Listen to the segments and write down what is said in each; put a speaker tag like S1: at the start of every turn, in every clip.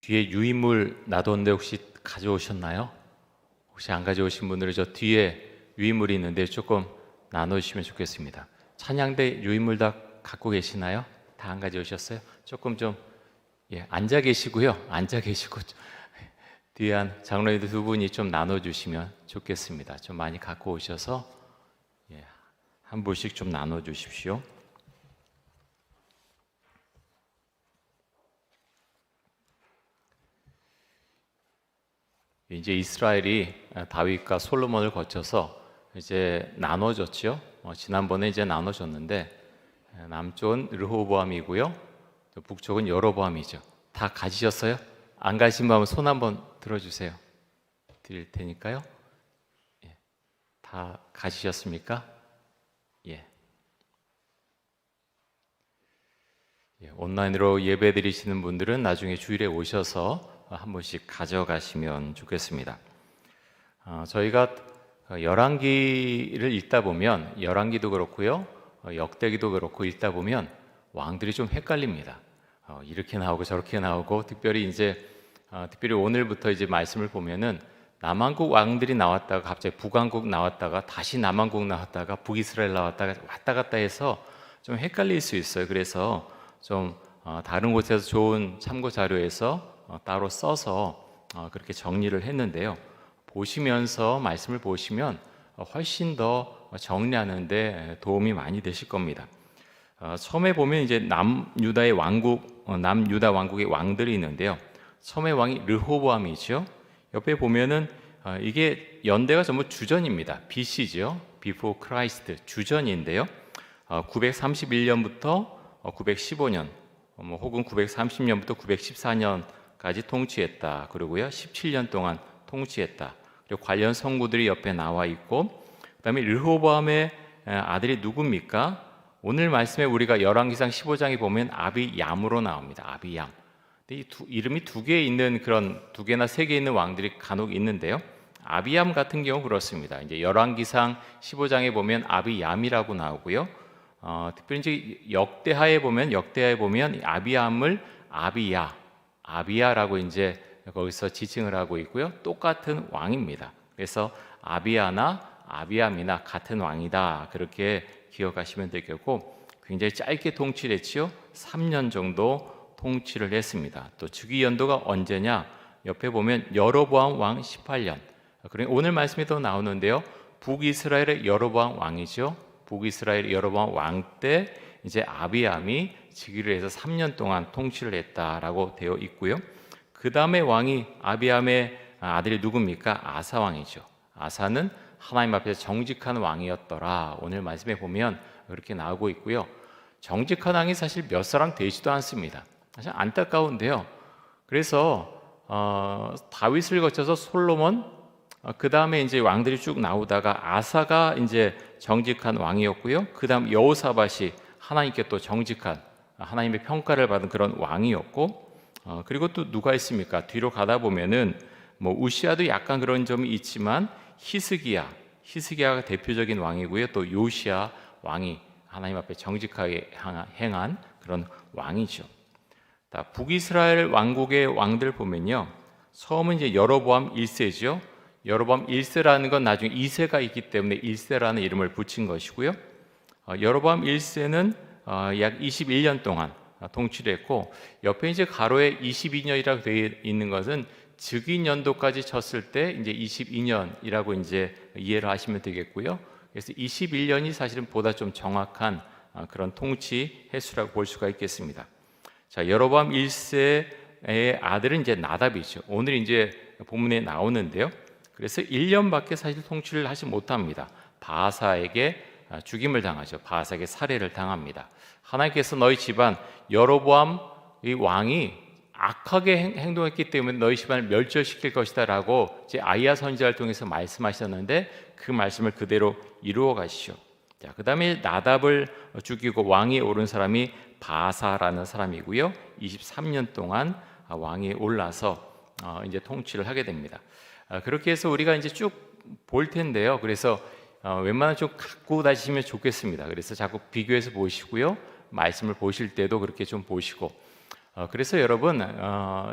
S1: 뒤에 유인물 놔뒀는데 혹시 가져오셨나요? 혹시 안 가져오신 분들은 저 뒤에 유인물이 있는데 조금 나눠주시면 좋겠습니다. 찬양대 유인물 다 갖고 계시나요? 다 안 가져오셨어요? 조금 좀 앉아 계시고요. 앉아 계시고 뒤에 한 장로님들 두 분이 좀 나눠주시면 좋겠습니다. 좀 많이 갖고 오셔서 한 분씩 좀 나눠주십시오. 이제 이스라엘이 다윗과 솔로몬을 거쳐서 이제 나눠졌죠. 지난번에 이제 나눠졌는데 남쪽은 르호보암이고요, 북쪽은 여로보암이죠. 다 가지셨어요? 안 가신 분은 손 한번 들어주세요. 드릴 테니까요. 다 가지셨습니까? 온라인으로 예배 드리시는 분들은 나중에 주일에 오셔서 한 번씩 가져가시면 좋겠습니다. 저희가 열왕기를 읽다 보면, 열왕기도 그렇고요, 역대기도 그렇고 읽다 보면 왕들이 좀 헷갈립니다. 이렇게 나오고 저렇게 나오고, 특별히 오늘부터 이제 말씀을 보면은 남왕국 왕들이 나왔다가 갑자기 북왕국 나왔다가 다시 남왕국 나왔다가 북이스라엘 나왔다가 왔다 갔다 해서 좀 헷갈릴 수 있어요. 그래서 좀 다른 곳에서 좋은 참고 자료에서 따로 써서 그렇게 정리를 했는데요. 보시면서 말씀을 보시면 훨씬 더 정리하는데 도움이 많이 되실 겁니다. 처음에 보면 이제 남유다 왕국의 왕들이 있는데요. 처음에 왕이 르호보암이죠. 옆에 보면은 이게 연대가 전부 주전입니다. BC죠. Before Christ, 주전인데요. 931년부터 915년, 혹은 930년부터 914년까지 통치했다. 그러고요, 17년 동안 통치했다. 그리고 관련 성구들이 옆에 나와 있고, 그다음에 르호보암의 아들이 누굽니까? 오늘 말씀에 우리가 열왕기상 15장에 보면 아비얌으로 나옵니다. 아비얌. 근데 이름이 두 개 있는, 그런 두 개나 세 개 있는 왕들이 간혹 있는데요. 아비얌 같은 경우 그렇습니다. 이제 열왕기상 15장에 보면 아비얌이라고 나오고요. 특별히 이제 역대하에 보면 아비암을 아비야라고 이제 거기서 지칭을 하고 있고요. 똑같은 왕입니다. 그래서 아비야나 아비암이나 같은 왕이다, 그렇게 기억하시면 되겠고, 굉장히 짧게 통치를 했지요. 3년 정도 통치를 했습니다. 또 즉위 연도가 언제냐? 옆에 보면 여로보암 왕 18년. 그리고 오늘 말씀에도 나오는데요. 북이스라엘의 여로보암 왕이죠. 북이스라엘 여로보암 왕 때 이제 아비암이 즉위를 해서 3년 동안 통치를 했다라고 되어 있고요. 그 다음에 왕이 아비암의 아들이 누굽니까? 아사 왕이죠. 아사는 하나님 앞에서 정직한 왕이었더라. 오늘 말씀에 보면 그렇게 나오고 있고요. 정직한 왕이 사실 몇 사람 되지도 않습니다. 사실 안타까운데요. 그래서 다윗을 거쳐서 솔로몬, 그 다음에 이제 왕들이 쭉 나오다가 아사가 이제 정직한 왕이었고요. 그 다음 여호사밧이 하나님께 또 정직한, 하나님의 평가를 받은 그런 왕이었고, 그리고 또 누가 있습니까? 뒤로 가다 보면은 우시아도 약간 그런 점이 있지만 히스기야가 대표적인 왕이고요. 또 요시야 왕이 하나님 앞에 정직하게 행한 그런 왕이죠. 북이스라엘 왕국의 왕들 보면요. 처음은 이제 여로보암 1세죠. 여로보암 1세라는 건 나중에 2세가 있기 때문에 1세라는 이름을 붙인 것이고요. 여로보암 1세는 약 21년 동안 통치를 했고, 옆에 이제 가로에 22년이라고 되어 있는 것은 즉위 연도까지 쳤을 때 이제 22년이라고 이제 이해를 하시면 되겠고요. 그래서 21년이 사실은 보다 좀 정확한 그런 통치 횟수라고 볼 수가 있겠습니다. 자, 여로보암 1세의 아들은 이제 나답이죠. 오늘 이제 본문에 나오는데요. 그래서 1년밖에 사실 통치를 하지 못합니다. 바하사에게 죽임을 당하죠. 바하사에게 살해를 당합니다. 하나님께서 너희 집안 여로보암 이 왕이 악하게 행동했기 때문에 너희 집안을 멸절시킬 것이다 라고 이제 아이야 선지자를 통해서 말씀하셨는데, 그 말씀을 그대로 이루어 가시죠. 자, 그 다음에 나답을 죽이고 왕위에 오른 사람이 바하사라는 사람이고요. 23년 동안 왕위에 올라서 이제 통치를 하게 됩니다. 그렇게 해서 우리가 이제 쭉 볼 텐데요. 그래서 웬만하면 좀 갖고 다니시면 좋겠습니다. 그래서 자꾸 비교해서 보시고요. 말씀을 보실 때도 그렇게 좀 보시고, 그래서 여러분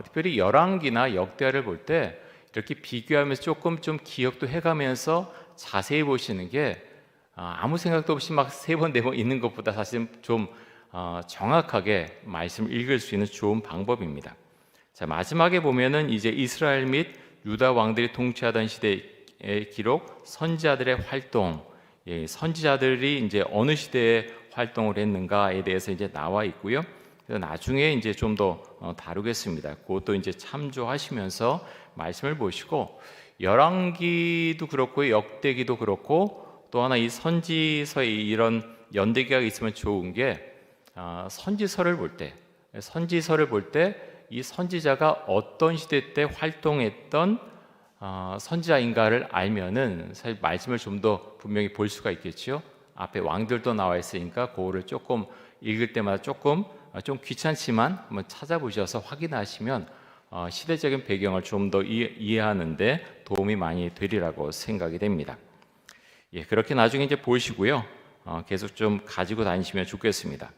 S1: 특별히 열왕기나 역대하를 볼 때 이렇게 비교하면서 조금 좀 기억도 해가면서 자세히 보시는 게 아무 생각도 없이 막 세 번, 네 번 읽는 것보다 사실 좀 정확하게 말씀을 읽을 수 있는 좋은 방법입니다. 자, 마지막에 보면은 이제 이스라엘 및 유다 왕들이 통치하던 시대의 기록, 선지자들의 활동, 선지자들이 이제 어느 시대에 활동을 했는가에 대해서 이제 나와 있고요. 그래서 나중에 이제 좀 더 다루겠습니다. 그것도 이제 참조하시면서 말씀을 보시고 열왕기도 그렇고 역대기도 그렇고 또 하나 이 선지서에 이런 연대기가 있으면 좋은 게 선지서를 볼 때 이 선지자가 어떤 시대 때 활동했던 선지자인가를 알면은 사실 말씀을 좀 더 분명히 볼 수가 있겠죠. 앞에 왕들도 나와 있으니까 그거를 조금 읽을 때마다 조금 좀 귀찮지만 한번 찾아보셔서 확인하시면 시대적인 배경을 좀 더 이해하는데 도움이 많이 되리라고 생각이 됩니다. 그렇게 나중에 이제 보시고요. 계속 좀 가지고 다니시면 좋겠습니다.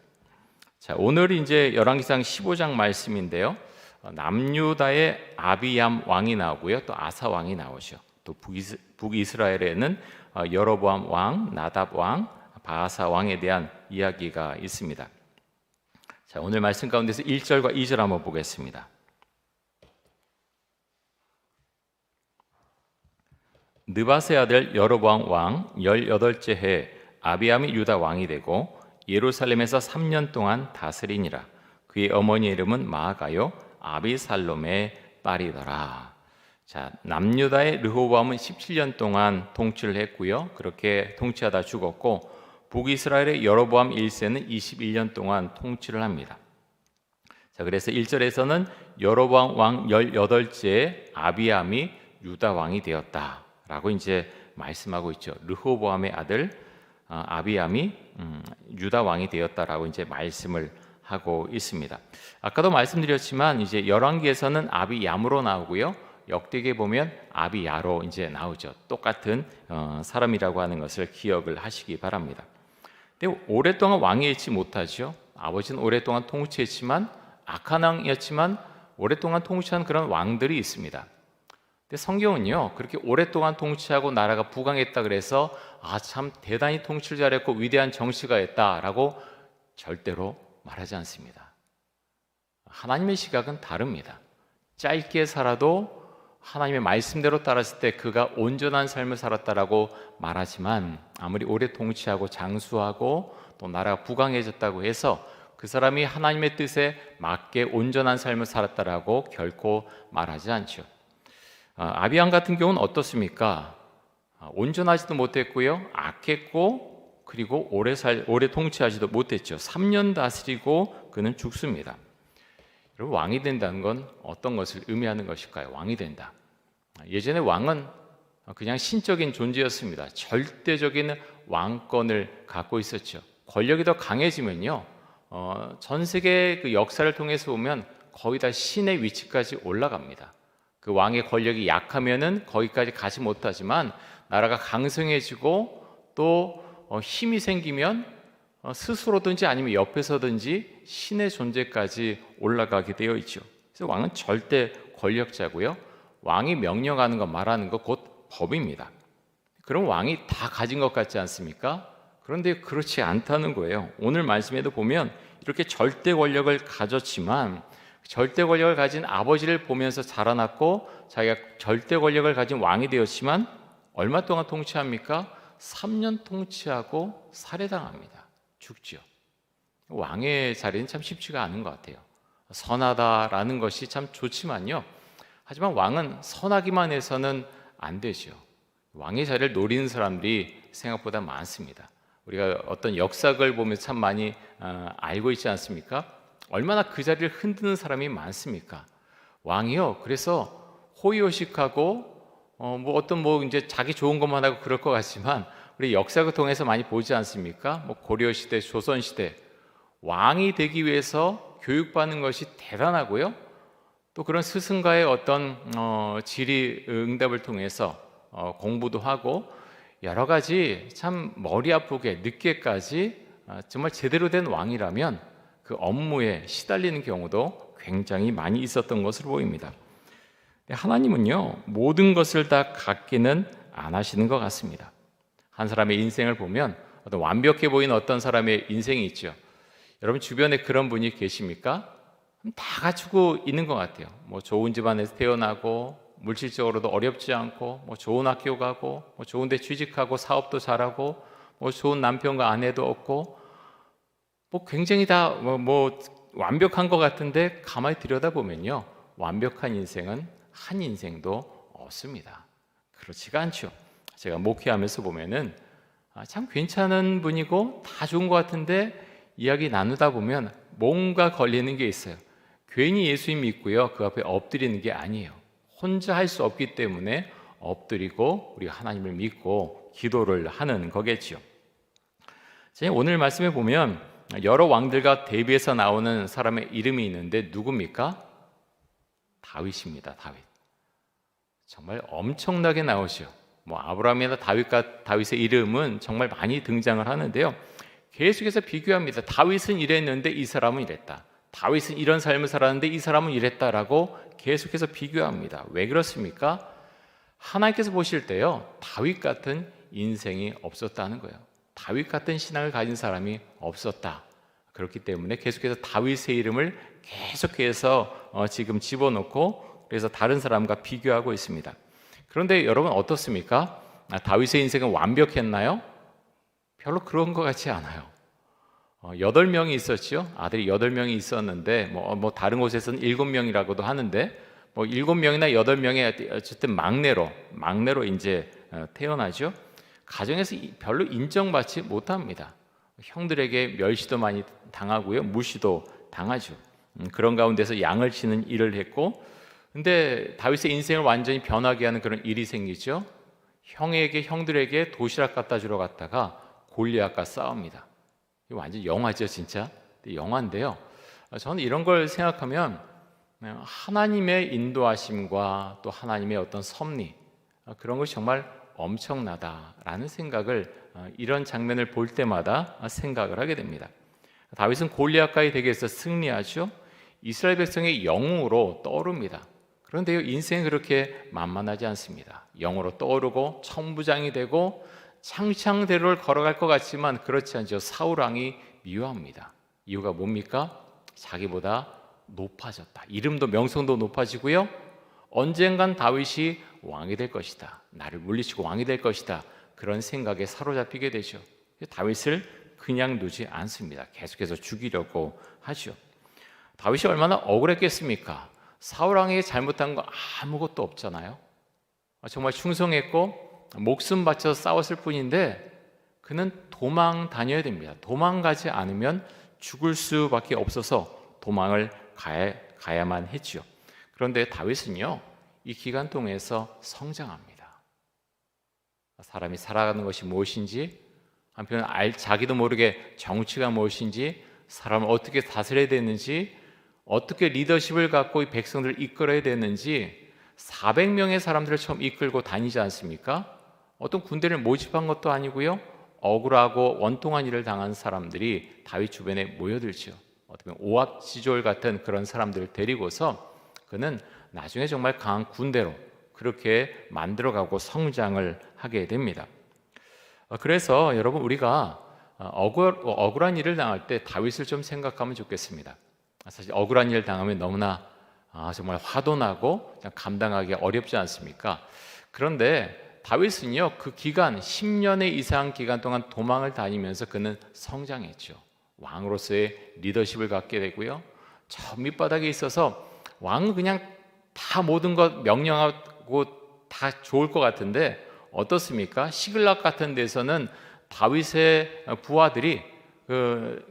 S1: 자, 오늘 이제 열왕기상 15장 말씀인데요. 남유다의 아비얌 왕이 나오고요. 또 아사 왕이 나오죠. 또 북이스라엘에는 여로보암 왕, 나답 왕, 바아사 왕에 대한 이야기가 있습니다. 자, 오늘 말씀 가운데서 1절과 2절 한번 보겠습니다. 느바세 아들 여로보암 왕 18째 해에 아비암이 유다 왕이 되고 예루살렘에서 3년 동안 다스리니라. 그의 어머니 이름은 마아가요 아비살롬의 딸이더라. 자, 남유다의 르호보암은 17년 동안 통치를 했고요. 그렇게 통치하다 죽었고 북이스라엘의 여로보암 1세는 21년 동안 통치를 합니다. 자, 그래서 1절에서는 여로보암 왕 18째 아비암이 유다 왕이 되었다라고 이제 말씀하고 있죠. 르호보암의 아들 아비암이 유다 왕이 되었다라고 이제 말씀을 하고 있습니다. 아까도 말씀드렸지만 이제 열왕기에서는 아비얌으로 나오고요. 역대기에 보면 아비야로 이제 나오죠. 똑같은 사람이라고 하는 것을 기억을 하시기 바랍니다. 근데 오랫동안 왕이 있지 못하죠. 아버지는 오랫동안 통치했지만 악한 왕이었지만 오랫동안 통치한 그런 왕들이 있습니다. 근데 성경은요, 그렇게 오랫동안 통치하고 나라가 부강했다 그래서 참 대단히 통치를 잘했고 위대한 정치가 했다라고 절대로 말하지 않습니다. 하나님의 시각은 다릅니다. 짧게 살아도 하나님의 말씀대로 따랐을 때 그가 온전한 삶을 살았다라고 말하지만 아무리 오래 통치하고 장수하고 또 나라가 부강해졌다고 해서 그 사람이 하나님의 뜻에 맞게 온전한 삶을 살았다라고 결코 말하지 않죠. 아비암 같은 경우는 어떻습니까? 온전하지도 못했고요, 악했고 그리고 오래 통치하지도 못했죠. 3년 다스리고 그는 죽습니다. 여러분, 왕이 된다는 건 어떤 것을 의미하는 것일까요? 왕이 된다. 예전에 왕은 그냥 신적인 존재였습니다. 절대적인 왕권을 갖고 있었죠. 권력이 더 강해지면요, 전 세계 그 역사를 통해서 보면 거의 다 신의 위치까지 올라갑니다. 그 왕의 권력이 약하면은 거기까지 가지 못하지만 나라가 강성해지고 또 힘이 생기면 스스로든지 아니면 옆에서든지 신의 존재까지 올라가게 되어 있죠. 그래서 왕은 절대 권력자고요. 왕이 명령하는 것, 말하는 것 곧 법입니다. 그럼 왕이 다 가진 것 같지 않습니까? 그런데 그렇지 않다는 거예요. 오늘 말씀에도 보면 이렇게 절대 권력을 가졌지만 절대 권력을 가진 아버지를 보면서 자라났고 자기가 절대 권력을 가진 왕이 되었지만 얼마 동안 통치합니까? 3년 통치하고 살해당합니다. 죽죠. 왕의 자리는 참 쉽지가 않은 것 같아요. 선하다라는 것이 참 좋지만요, 하지만 왕은 선하기만 해서는 안 되죠. 왕의 자리를 노리는 사람들이 생각보다 많습니다. 우리가 어떤 역사를 보면 참 많이 알고 있지 않습니까? 얼마나 그 자리를 흔드는 사람이 많습니까? 왕이요, 그래서 호의호식하고 이제 자기 좋은 것만 하고 그럴 것 같지만 우리 역사를 통해서 많이 보지 않습니까? 고려 시대, 조선 시대 왕이 되기 위해서 교육받는 것이 대단하고요. 또 그런 스승과의 어떤 질의응답을 통해서 공부도 하고 여러 가지 참 머리 아프게 늦게까지 정말 제대로 된 왕이라면 그 업무에 시달리는 경우도 굉장히 많이 있었던 것으로 보입니다. 하나님은요, 모든 것을 다 갖기는 안 하시는 것 같습니다. 한 사람의 인생을 보면 어떤 완벽해 보이는 어떤 사람의 인생이 있죠. 여러분 주변에 그런 분이 계십니까? 다 갖추고 있는 것 같아요. 뭐 좋은 집안에서 태어나고 물질적으로도 어렵지 않고 뭐 좋은 학교 가고 뭐 좋은 데 취직하고 사업도 잘하고 뭐 좋은 남편과 아내도 얻고 뭐 굉장히 다 뭐 완벽한 것 같은데 가만히 들여다보면요, 완벽한 인생은 한 인생도 없습니다. 그렇지가 않죠. 제가 목회하면서 보면은 참 괜찮은 분이고 다 좋은 것 같은데 이야기 나누다 보면 뭔가 걸리는 게 있어요. 괜히 예수님 믿고요, 그 앞에 엎드리는 게 아니에요. 혼자 할 수 없기 때문에 엎드리고 우리가 하나님을 믿고 기도를 하는 거겠죠. 오늘 말씀에 보면 여러 왕들과 대비해서 나오는 사람의 이름이 있는데 누굽니까? 다윗입니다. 다윗. 정말 엄청나게 나오죠. 뭐 아브라함이나 다윗의 이름은 정말 많이 등장을 하는데요, 계속해서 비교합니다. 다윗은 이랬는데 이 사람은 이랬다. 다윗은 이런 삶을 살았는데 이 사람은 이랬다라고 계속해서 비교합니다. 왜 그렇습니까? 하나님께서 보실 때요, 다윗 같은 인생이 없었다는 거예요. 다윗 같은 신앙을 가진 사람이 없었다. 그렇기 때문에 계속해서 다윗의 이름을 계속해서 지금 집어넣고 그래서 다른 사람과 비교하고 있습니다. 그런데 여러분 어떻습니까? 다윗의 인생은 완벽했나요? 별로 그런 것 같지 않아요. 8명이 있었죠. 아들이 8명이 있었는데 뭐 다른 곳에서는 7명이라고도 하는데 뭐 7명이나 8명이 어쨌든 막내로 이제 태어나죠. 가정에서 별로 인정받지 못합니다. 형들에게 멸시도 많이 당하고요, 무시도 당하죠. 그런 가운데서 양을 치는 일을 했고, 근데 다윗의 인생을 완전히 변하게 하는 그런 일이 생기죠. 형들에게 도시락 갖다 주러 갔다가 골리앗과 싸웁니다. 이거 완전 영화죠, 진짜. 영화인데요, 저는 이런 걸 생각하면 하나님의 인도하심과 또 하나님의 어떤 섭리, 그런 것이 정말 엄청나다라는 생각을 이런 장면을 볼 때마다 생각을 하게 됩니다. 다윗은 골리앗과의 대결에서 승리하죠. 이스라엘 백성의 영웅으로 떠오릅니다. 그런데요, 인생은 그렇게 만만하지 않습니다. 영으로 떠오르고 천부장이 되고 창창대로를 걸어갈 것 같지만 그렇지 않죠. 사울 왕이 미워합니다. 이유가 뭡니까? 자기보다 높아졌다. 이름도 명성도 높아지고요, 언젠간 다윗이 왕이 될 것이다. 나를 물리치고 왕이 될 것이다. 그런 생각에 사로잡히게 되죠. 다윗을 그냥 두지 않습니다. 계속해서 죽이려고 하죠. 다윗이 얼마나 억울했겠습니까? 사울 왕에게 잘못한 거 아무것도 없잖아요. 정말 충성했고 목숨 바쳐서 싸웠을 뿐인데 그는 도망 다녀야 됩니다. 도망가지 않으면 죽을 수밖에 없어서 도망을 가야만 했죠. 그런데 다윗은요, 이 기간 동안에서 성장합니다. 사람이 살아가는 것이 무엇인지, 한편 자기도 모르게 정치가 무엇인지, 사람을 어떻게 다스려야 되는지, 어떻게 리더십을 갖고 이 백성들을 이끌어야 되는지 400명의 사람들을 처음 이끌고 다니지 않습니까? 어떤 군대를 모집한 것도 아니고요, 억울하고 원통한 일을 당한 사람들이 다윗 주변에 모여들죠. 어떻게 보면 오합지졸 같은 그런 사람들을 데리고서 그는 나중에 정말 강한 군대로 그렇게 만들어가고 성장을 하게 됩니다. 그래서 여러분, 우리가 억울한 일을 당할 때 다윗을 좀 생각하면 좋겠습니다. 사실 억울한 일을 당하면 너무나 정말 화도 나고 감당하기 어렵지 않습니까? 그런데 다윗은요, 그 기간 10년의 이상 기간 동안 도망을 다니면서 그는 성장했죠. 왕으로서의 리더십을 갖게 되고요, 저 밑바닥에 있어서 왕은 그냥 다 모든 것 명령하고 다 좋을 것 같은데 어떻습니까? 시글락 같은 데서는 다윗의 부하들이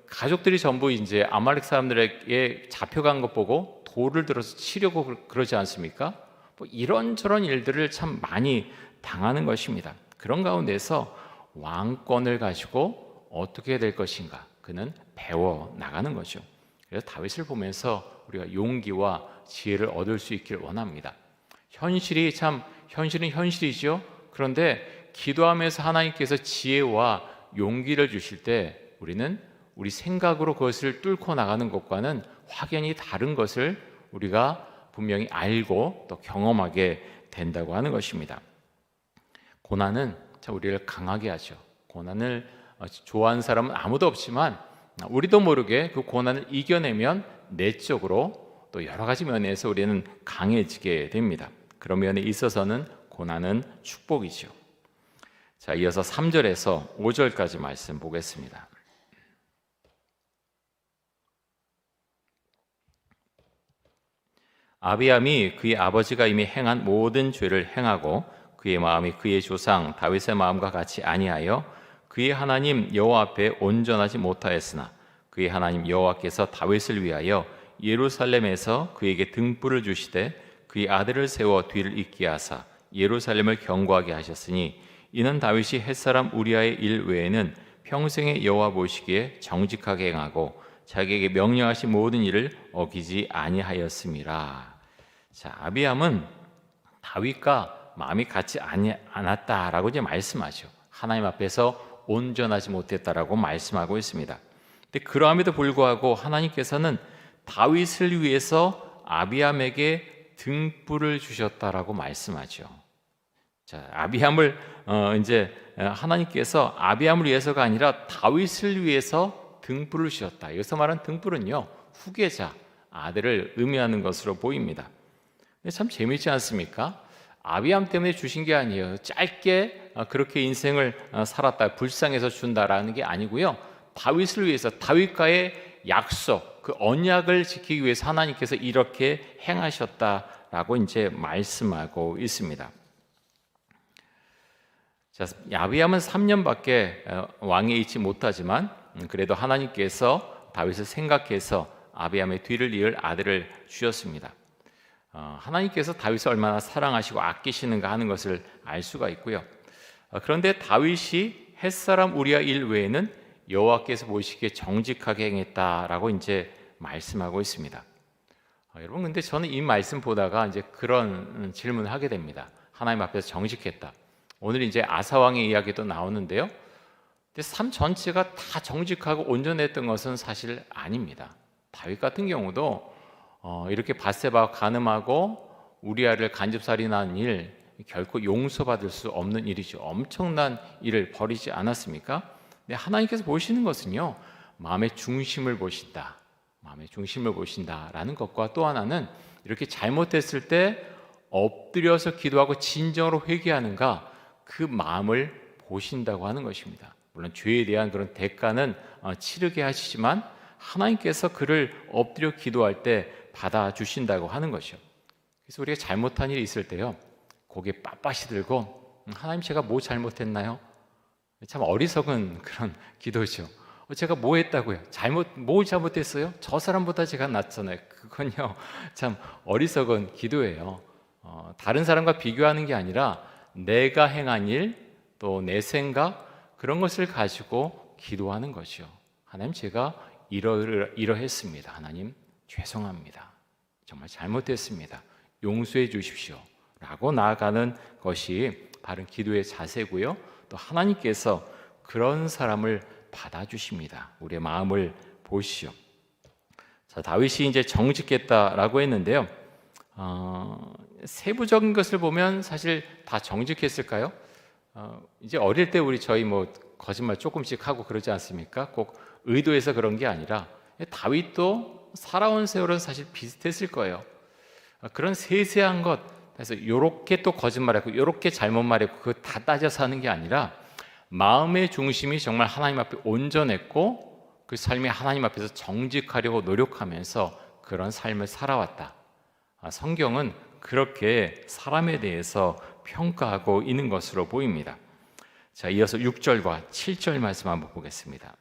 S1: 가족들이 전부 이제 아말렉 사람들에게 잡혀간 것 보고 돌을 들어서 치려고 그러지 않습니까? 뭐 이런저런 일들을 참 많이 당하는 것입니다. 그런 가운데서 왕권을 가지고 어떻게 될 것인가, 그는 배워 나가는 거죠. 그래서 다윗을 보면서 우리가 용기와 지혜를 얻을 수 있길 원합니다. 현실은 현실이죠. 그런데 기도하면서 하나님께서 지혜와 용기를 주실 때 우리는 우리 생각으로 그것을 뚫고 나가는 것과는 확연히 다른 것을 우리가 분명히 알고 또 경험하게 된다고 하는 것입니다. 고난은 참 우리를 강하게 하죠. 고난을 좋아하는 사람은 아무도 없지만 우리도 모르게 그 고난을 이겨내면 내적으로 또 여러 가지 면에서 우리는 강해지게 됩니다. 그런 면에 있어서는 고난은 축복이죠. 자, 이어서 3절에서 5절까지 말씀 보겠습니다. 아비암이 그의 아버지가 이미 행한 모든 죄를 행하고 그의 마음이 그의 조상 다윗의 마음과 같이 아니하여 그의 하나님 여호와 앞에 온전하지 못하였으나 그의 하나님 여호와께서 다윗을 위하여 예루살렘에서 그에게 등불을 주시되 그의 아들을 세워 뒤를 잇게 하사 예루살렘을 견고하게 하셨으니 이는 다윗이 햇사람 우리아의 일 외에는 평생의 여호와 보시기에 정직하게 행하고 자기에게 명령하신 모든 일을 어기지 아니하였음이라. 자, 아비암은 다윗과 마음이 같지 않았다라고 이제 말씀하죠. 하나님 앞에서 온전하지 못했다라고 말씀하고 있습니다. 근데 그러함에도 불구하고 하나님께서는 다윗을 위해서 아비암에게 등불을 주셨다라고 말씀하죠. 자, 아비암을 이제 하나님께서 아비암을 위해서가 아니라 다윗을 위해서 등불을 주셨다. 여기서 말하는 등불은요, 후계자, 아들을 의미하는 것으로 보입니다. 근데 참 재미있지 않습니까? 아비암 때문에 주신 게 아니에요. 짧게 그렇게 인생을 살았다, 불쌍해서 준다라는 게 아니고요. 다윗을 위해서, 다윗과의 약속, 그 언약을 지키기 위해서 하나님께서 이렇게 행하셨다라고 이제 말씀하고 있습니다. 자, 아비암은 3년밖에 왕에 있지 못하지만 그래도 하나님께서 다윗을 생각해서 아비암의 뒤를 이을 아들을 주셨습니다. 하나님께서 다윗을 얼마나 사랑하시고 아끼시는가 하는 것을 알 수가 있고요. 그런데 다윗이 햇사람 우리아 일 외에는 여호와께서 보시기에 정직하게 행했다라고 이제 말씀하고 있습니다. 여러분, 근데 저는 이 말씀 보다가 이제 그런 질문을 하게 됩니다. 하나님 앞에서 정직했다. 오늘 이제 아사 왕의 이야기도 나오는데요. 근데 삶 전체가 다 정직하고 온전했던 것은 사실 아닙니다. 다윗 같은 경우도 이렇게 밧세바와 간음하고 우리아를 간접살인한 일, 결코 용서받을 수 없는 일이죠. 엄청난 일을 벌이지 않았습니까? 근데 하나님께서 보시는 것은요, 마음의 중심을 보신다. 마음의 중심을 보신다라는 것과 또 하나는 이렇게 잘못했을 때 엎드려서 기도하고 진정으로 회개하는가, 그 마음을 보신다고 하는 것입니다. 물론 죄에 대한 그런 대가는 치르게 하시지만 하나님께서 그를 엎드려 기도할 때 받아주신다고 하는 것이요. 그래서 우리가 잘못한 일이 있을 때요, 고개 빳빳이 들고 하나님, 제가 뭐 잘못했나요? 참 어리석은 그런 기도죠. 제가 뭐 했다고요? 뭘 잘못했어요? 저 사람보다 제가 낫잖아요. 그건요, 참 어리석은 기도예요. 다른 사람과 비교하는 게 아니라 내가 행한 일, 또 내 생각, 그런 것을 가지고 기도하는 것이요. 하나님, 제가 이러했습니다. 하나님, 죄송합니다. 정말 잘못했습니다. 용서해 주십시오. 라고 나아가는 것이 바른 기도의 자세고요. 또 하나님께서 그런 사람을 받아주십니다. 우리의 마음을 보시오. 자, 다윗이 이제 정직했다라고 했는데요. 세부적인 것을 보면 사실 다 정직했을까요? 이제 어릴 때 저희 거짓말 조금씩 하고 그러지 않습니까? 꼭 의도해서 그런 게 아니라 다윗도 살아온 세월은 사실 비슷했을 거예요. 그런 세세한 것, 그래서 요렇게 또 거짓말했고 요렇게 잘못 말했고 그거 다 따져서 하는 게 아니라 마음의 중심이 정말 하나님 앞에 온전했고 그 삶이 하나님 앞에서 정직하려고 노력하면서 그런 삶을 살아왔다. 성경은 그렇게 사람에 대해서 평가하고 있는 것으로 보입니다. 자, 이어서 6절과 7절 말씀 한번 보겠습니다.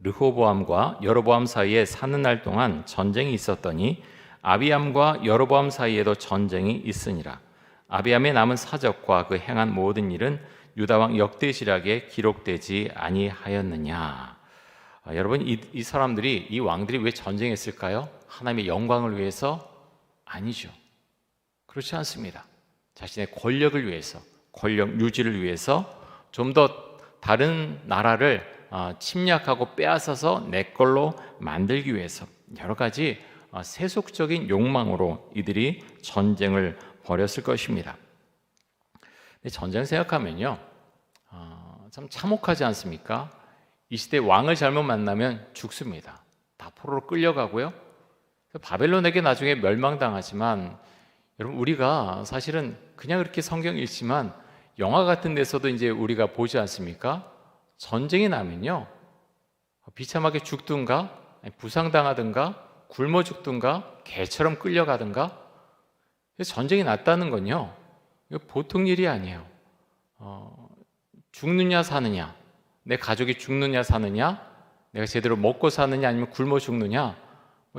S1: 르호보암과 여로보암 사이에 사는 날 동안 전쟁이 있었더니 아비암과 여로보암 사이에도 전쟁이 있으니라. 아비암의 남은 사적과 그 행한 모든 일은 유다왕 역대시락에 기록되지 아니하였느냐. 여러분, 이 사람들이, 이 왕들이 왜 전쟁했을까요? 하나님의 영광을 위해서? 아니죠. 그렇지 않습니다. 자신의 권력을 위해서, 권력 유지를 위해서 좀 더 다른 나라를 침략하고 빼앗아서 내 걸로 만들기 위해서 여러 가지 세속적인 욕망으로 이들이 전쟁을 벌였을 것입니다. 근데 전쟁 생각하면요, 참 참혹하지 않습니까? 이 시대 왕을 잘못 만나면 죽습니다. 다 포로로 끌려가고요. 바벨론에게 나중에 멸망당하지만, 여러분, 우리가 사실은 그냥 그렇게 성경 읽지만 영화 같은 데서도 이제 우리가 보지 않습니까? 전쟁이 나면요, 비참하게 죽든가 부상당하든가 굶어 죽든가 개처럼 끌려가든가. 전쟁이 났다는 건요, 이거 보통 일이 아니에요. 죽느냐 사느냐, 내 가족이 죽느냐 사느냐, 내가 제대로 먹고 사느냐 아니면 굶어 죽느냐,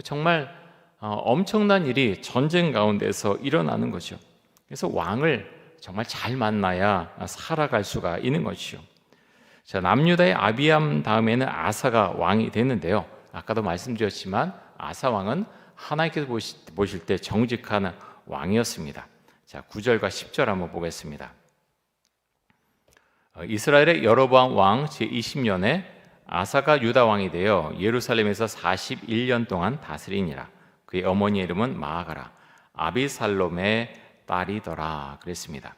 S1: 정말 엄청난 일이 전쟁 가운데서 일어나는 거죠. 그래서 왕을 정말 잘 만나야 살아갈 수가 있는 것이죠. 자, 남유다의 아비암 다음에는 아사가 왕이 됐는데요. 아까도 말씀드렸지만 아사 왕은 하나님께서 보실 때 정직한 왕이었습니다. 자, 9절과 10절 한번 보겠습니다. 이스라엘의 여로보암 왕 제20년에 아사가 유다 왕이 되어 예루살렘에서 41년 동안 다스리니라. 그의 어머니의 이름은 마아가라, 아비살롬의 딸이더라 그랬습니다.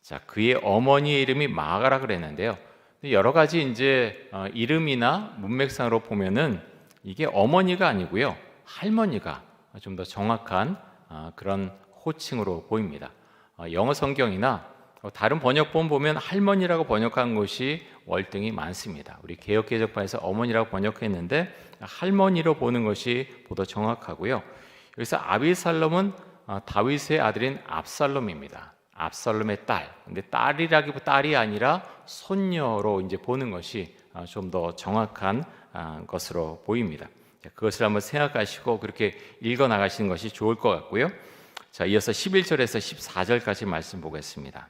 S1: 자, 그의 어머니의 이름이 마아가라 그랬는데요. 여러 가지 이제 이름이나 문맥상으로 보면은 이게 어머니가 아니고요, 할머니가 좀 더 정확한 그런 호칭으로 보입니다. 영어 성경이나 다른 번역본 보면 할머니라고 번역한 것이 월등히 많습니다. 우리 개역개정판에서 어머니라고 번역했는데 할머니로 보는 것이 보다 정확하고요. 여기서 아비살롬은 다윗의 아들인 압살롬입니다. 압살롬의 딸. 근데 딸이 아니라 손녀로 이제 보는 것이 좀 더 정확한 것으로 보입니다. 그것을 한번 생각하시고 그렇게 읽어 나가시는 것이 좋을 것 같고요. 자, 이어서 11절에서 14절까지 말씀 보겠습니다.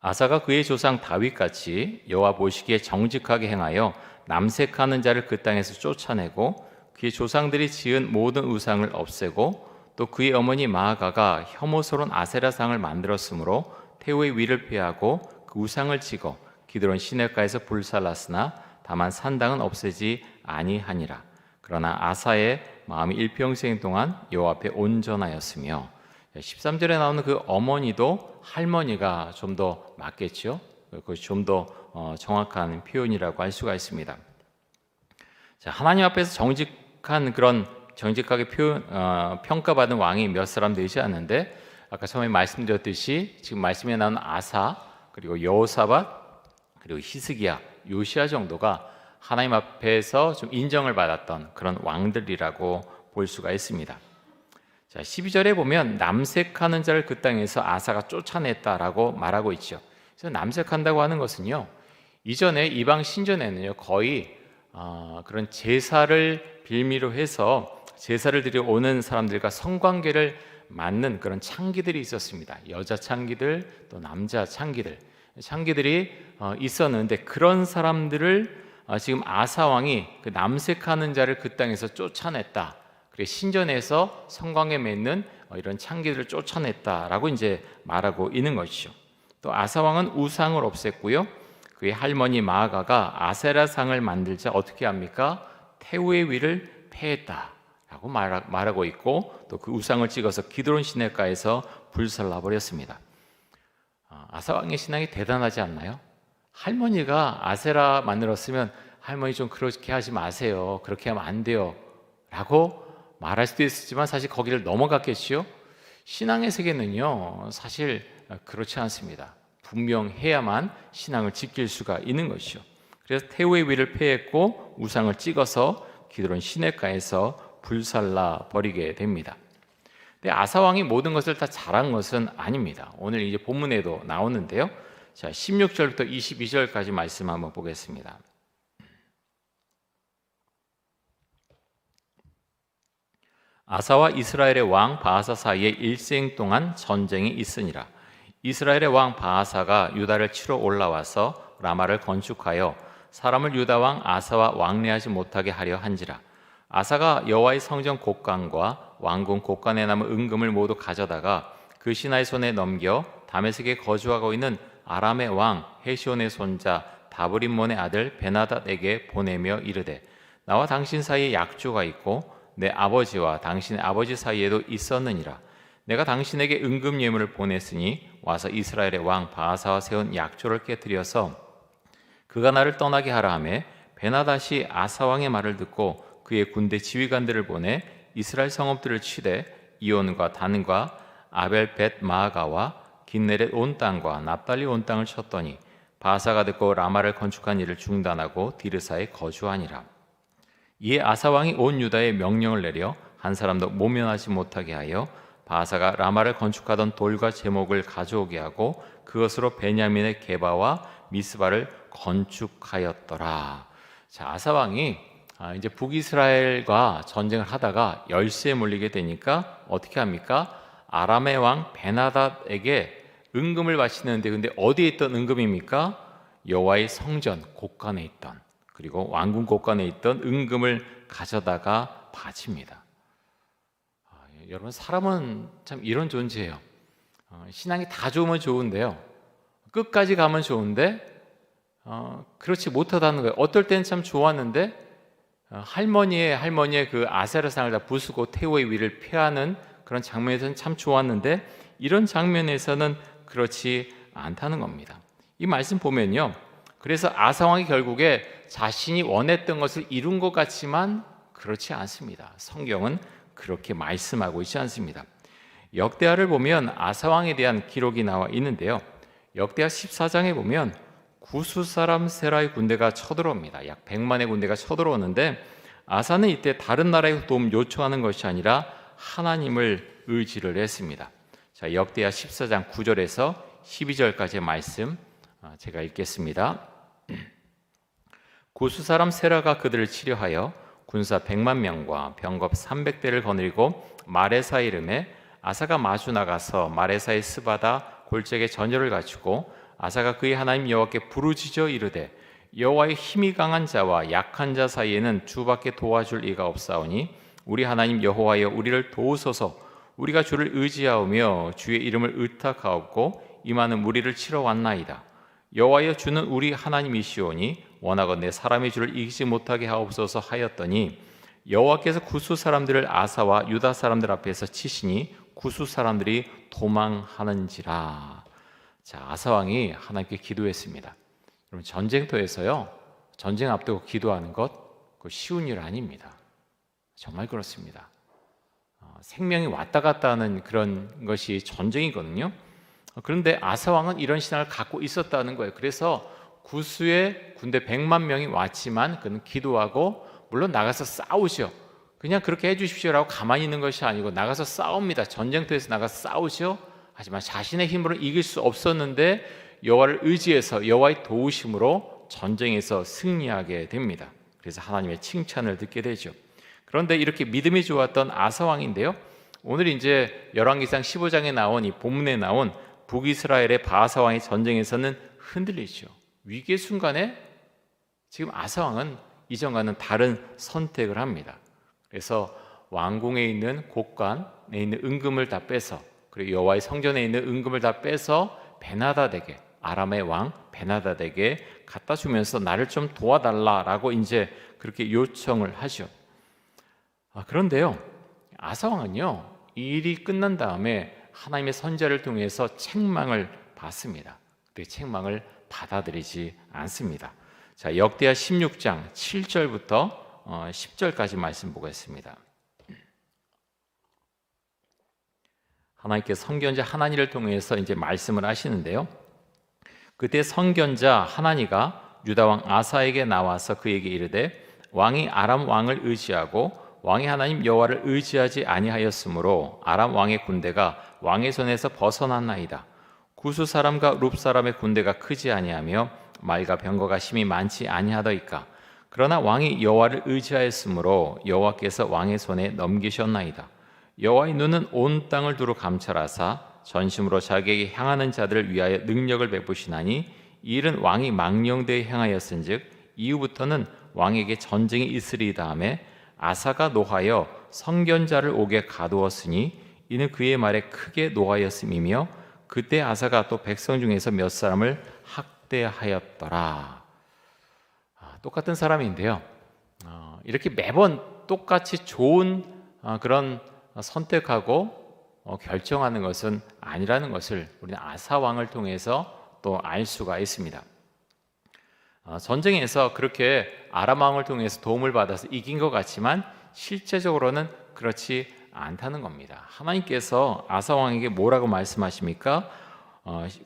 S1: 아사가 그의 조상 다윗같이 여호와 보시기에 정직하게 행하여 남색하는 자를 그 땅에서 쫓아내고 그의 조상들이 지은 모든 우상을 없애고 또 그의 어머니 마아가가 혐오스러운 아세라상을 만들었으므로 태우의 위를 피하고 그 우상을 치고 기드론 시내가에서 불살랐으나 다만 산당은 없애지 아니하니라. 그러나 아사의 마음이 일평생 동안 여호와 앞에 온전하였으며, 13절에 나오는 그 어머니도 할머니가 좀 더 맞겠죠. 그것이 좀 더 정확한 표현이라고 할 수가 있습니다. 자, 하나님 앞에서 정직하게 평가받은 왕이 몇 사람 되지 않는데, 아까 처음에 말씀드렸듯이 지금 말씀에 나온 아사, 그리고 여호사밧, 그리고 히스기야, 요시야 정도가 하나님 앞에서 좀 인정을 받았던 그런 왕들이라고 볼 수가 있습니다. 자, 12절에 보면 남색하는 자를 그 땅에서 아사가 쫓아냈다라고 말하고 있죠. 그래서 남색한다고 하는 것은요, 이전에 이방 신전에는요 거의 그런 제사를 빌미로 해서 제사를 드려 오는 사람들과 성관계를 맞는 그런 창기들이 있었습니다. 여자 창기들, 또 남자 창기들이 있었는데, 그런 사람들을 지금 아사 왕이 그 남색하는 자를 그 땅에서 쫓아냈다. 그래, 신전에서 성광에 맺는 이런 창기들을 쫓아냈다라고 이제 말하고 있는 것이죠. 또 아사 왕은 우상을 없앴고요. 그의 할머니 마아가가 아세라상을 만들자 어떻게 합니까? 태우의 위를 패했다라고 말하고 있고, 또 그 우상을 찍어서 기드론 시내가에서 불살라 버렸습니다. 아사 왕의 신앙이 대단하지 않나요? 할머니가 아세라 만들었으면 할머니 좀 그렇게 하지 마세요, 그렇게 하면 안 돼요 라고 말할 수도 있었지만 사실 거기를 넘어갔겠지요. 신앙의 세계는요 사실 그렇지 않습니다. 분명해야만 신앙을 지킬 수가 있는 것이죠. 그래서 태우의 위를 패했고 우상을 찍어서 기드론 시내가에서 불살라 버리게 됩니다. 근데 아사 왕이 모든 것을 다 잘한 것은 아닙니다. 오늘 이제 본문에도 나오는데요. 자, 16절부터 22절까지 말씀 한번 보겠습니다. 아사와 이스라엘의 왕 바하사 사이에 일생 동안 전쟁이 있으니라. 이스라엘의 왕 바하사가 유다를 치러 올라와서 라마를 건축하여 사람을 유다 왕 아사와 왕래하지 못하게 하려 한지라. 아사가 여호와의 성전 곳간과 왕궁 곳간에 남은 은금을 모두 가져다가 그 신하의 손에 넘겨 다메섹에 거주하고 있는 아람의 왕 헤시온의 손자 다브림몬의 아들 베나닷에게 보내며 이르되 나와 당신 사이에 약조가 있고 내 아버지와 당신의 아버지 사이에도 있었느니라. 내가 당신에게 은금 예물을 보냈으니 와서 이스라엘의 왕 바하사와 세운 약조를 깨뜨려서 그가 나를 떠나게 하라 하매 베나닷이 아사 왕의 말을 듣고 그의 군대 지휘관들을 보내 이스라엘 성읍들을 치되 이온과 단과 아벨벳 마아가와 긴네렛 온 땅과 납달리 온 땅을 쳤더니 바하사가 듣고 라마를 건축한 일을 중단하고 디르사에 거주하니라. 이에 아사 왕이 온 유다에 명령을 내려 한 사람도 모면하지 못하게 하여 바하사가 라마를 건축하던 돌과 제목을 가져오게 하고 그것으로 베냐민의 게바와 미스바를 건축하였더라. 자, 아사 왕이 이제 북이스라엘과 전쟁을 하다가 열세에 몰리게 되니까 어떻게 합니까? 아람의 왕 베나닷에게 은금을 바치는데, 근데 어디에 있던 은금입니까? 여호와의 성전 곳간에 있던, 그리고 왕궁 곳간에 있던 은금을 가져다가 바칩니다. 여러분, 사람은 참 이런 존재예요. 신앙이 다 좋으면 좋은데요, 끝까지 가면 좋은데 그렇지 못하다는 거예요. 어떨 때는 참 좋았는데 할머니의 그 아세라상을 다 부수고 태호의 위를 폐하는 그런 장면에서는 참 좋았는데 이런 장면에서는 그렇지 않다는 겁니다. 이 말씀 보면요, 그래서 아사 왕이 결국에 자신이 원했던 것을 이룬 것 같지만 그렇지 않습니다. 성경은 그렇게 말씀하고 있지 않습니다. 역대하를 보면 아사 왕에 대한 기록이 나와 있는데요, 역대하 14장에 보면 구스 사람 세라의 군대가 쳐들어옵니다. 약 100만의 군대가 쳐들어오는데 아사는 이때 다른 나라의 도움 요청하는 것이 아니라 하나님을 의지를 했습니다. 자, 역대하 14장 9절에서 12절까지의 말씀 제가 읽겠습니다. 구스 사람 세라가 그들을 치려하여 군사 100만 명과 병겁 300대를 거느리고 마레사 이름에 아사가 마주 나가서 마레사의 스바다 골짜기에 전열을 갖추고 아사가 그의 하나님 여호와께 부르짖어 이르되 여호와의 힘이 강한 자와 약한 자 사이에는 주밖에 도와줄 이가 없사오니 우리 하나님 여호와여 우리를 도우소서. 우리가 주를 의지하오며 주의 이름을 의탁하옵고 이 많은 무리를 치러 왔나이다. 여호와여 주는 우리 하나님이시오니 원하건대 사람이 주를 이기지 못하게 하옵소서 하였더니 여호와께서 구스 사람들을 아사와 유다 사람들 앞에서 치시니 구스 사람들이 도망하는지라. 자, 아사 왕이 하나님께 기도했습니다. 여러분, 전쟁터에서요, 전쟁 앞두고 기도하는 것 그거 쉬운 일 아닙니다. 정말 그렇습니다. 생명이 왔다 갔다 하는 그런 것이 전쟁이거든요. 그런데 아사 왕은 이런 신앙을 갖고 있었다는 거예요. 그래서 구스의 군대 100만 명이 왔지만 그는 기도하고, 물론 나가서 싸우죠. 그냥 그렇게 해주십시오라고 가만히 있는 것이 아니고 나가서 싸웁니다. 전쟁터에서 나가서 싸우죠. 하지만 자신의 힘으로 이길 수 없었는데 여호와를 의지해서 여호와의 도우심으로 전쟁에서 승리하게 됩니다. 그래서 하나님의 칭찬을 듣게 되죠. 그런데 이렇게 믿음이 좋았던 아사 왕인데요, 오늘 이제 열왕기상 15장에 나온 이 본문에 나온 북이스라엘의 바하사 왕의 전쟁에서는 흔들리죠. 위기의 순간에 지금 아사 왕은 이전과는 다른 선택을 합니다. 그래서 왕궁에 있는 곳간에 있는 은금을 다 빼서, 그리고 여호와의 성전에 있는 은금을 다 빼서 베나닷에게, 아람의 왕 베나닷에게 갖다 주면서 나를 좀 도와달라라고 이제 그렇게 요청을 하죠. 그런데요, 아사 왕은요, 이 일이 끝난 다음에 하나님의 선지자를 통해서 책망을 받습니다. 그 책망을 받아들이지 않습니다. 자, 역대하 16장 7절부터 10절까지 말씀 보겠습니다. 하나님께서 선견자 하나니를 통해서 이제 말씀을 하시는데요, 그때 선견자 하나니가 유다 왕 아사에게 나와서 그에게 이르되 왕이 아람 왕을 의지하고 왕의 하나님 여호와를 의지하지 아니하였으므로 아람 왕의 군대가 왕의 손에서 벗어났나이다. 구스 사람과 룹 사람의 군대가 크지 아니하며 말과 병거가 심히 많지 아니하더이까. 그러나 왕이 여호와를 의지하였으므로 여호와께서 왕의 손에 넘기셨나이다. 여호와의 눈은 온 땅을 두루 감찰하사 전심으로 자기에게 향하는 자들을 위하여 능력을 베푸시나니 이 일은 왕이 망령되이 행하였은즉 이후부터는 왕에게 전쟁이 있으리이다 하매 아사가 노하여 선견자를 옥에 가두었으니 이는 그의 말에 크게 노하였음이며 그때 아사가 또 백성 중에서 몇 사람을 학대하였더라. 똑같은 사람인데요. 이렇게 매번 똑같이 좋은 그런 선택하고 결정하는 것은 아니라는 것을 우리는 아사 왕을 통해서 또 알 수가 있습니다. 전쟁에서 그렇게 아람 왕을 통해서 도움을 받아서 이긴 것 같지만 실제적으로는 그렇지 않다는 겁니다. 하나님께서 아사 왕에게 뭐라고 말씀하십니까?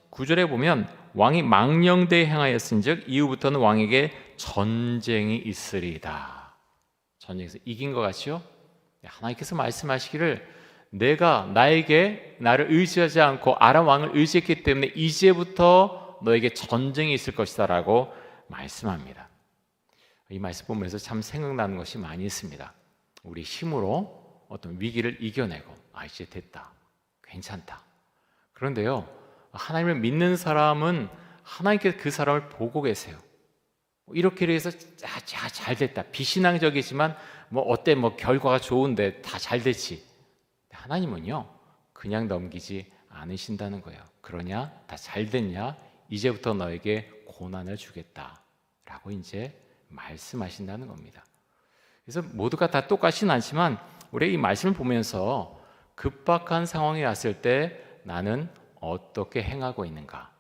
S1: 9절에 보면 왕이 망령되이 행하였은즉 이후부터는 왕에게 전쟁이 있으리이다. 전쟁에서 이긴 것 같죠? 하나님께서 말씀하시기를 내가 나를 의지하지 않고 아람 왕을 의지했기 때문에 이제부터 너에게 전쟁이 있을 것이다 라고 말씀합니다. 이 말씀 보면서 참 생각나는 것이 많이 있습니다. 우리 힘으로 어떤 위기를 이겨내고 이제 됐다, 괜찮다. 그런데요, 하나님을 믿는 사람은 하나님께서 그 사람을 보고 계세요. 이렇게 해서 잘 됐다, 비신앙적이지만 어때, 결과가 좋은데 다 잘 됐지. 하나님은요 그냥 넘기지 않으신다는 거예요. 그러냐, 다 잘 됐냐, 이제부터 너에게 고난을 주겠다라고 이제 말씀하신다는 겁니다. 그래서 모두가 다 똑같진 않지만 우리 이 말씀을 보면서 급박한 상황이 왔을 때 나는 어떻게 행하고 있는가